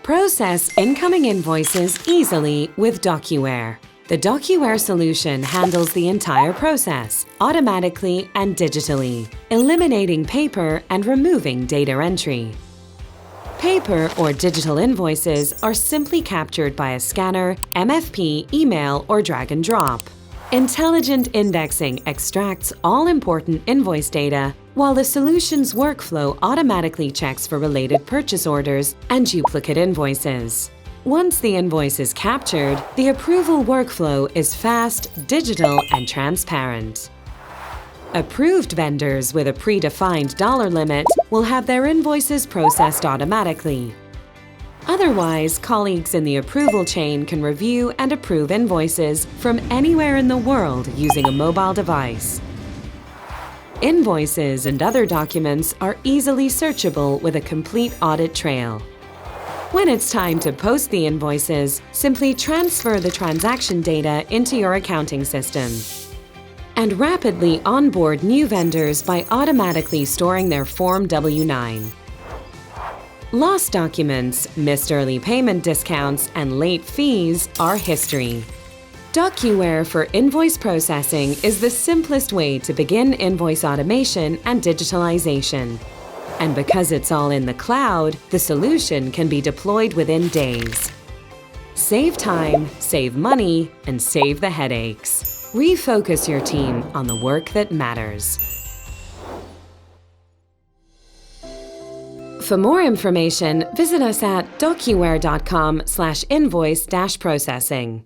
Process incoming invoices easily with DocuWare. The DocuWare solution handles the entire process, automatically and digitally, eliminating paper and removing data entry. Paper or digital invoices are simply captured by a scanner, MFP, email, or drag and drop. Intelligent indexing extracts all important invoice data, while the solution's workflow automatically checks for related purchase orders and duplicate invoices. Once the invoice is captured, the approval workflow is fast, digital, and transparent. Approved vendors with a predefined dollar limit will have their invoices processed automatically. Otherwise, colleagues in the approval chain can review and approve invoices from anywhere in the world using a mobile device. Invoices and other documents are easily searchable with a complete audit trail. When it's time to post the invoices, simply transfer the transaction data into your accounting system. And rapidly onboard new vendors by automatically storing their Form W-9. Lost documents, missed early payment discounts, and late fees are history. DocuWare for invoice processing is the simplest way to begin invoice automation and digitalization. And because it's all in the cloud, the solution can be deployed within days. Save time, save money, and save the headaches. Refocus your team on the work that matters. For more information, visit us at docuware.com/invoice-processing.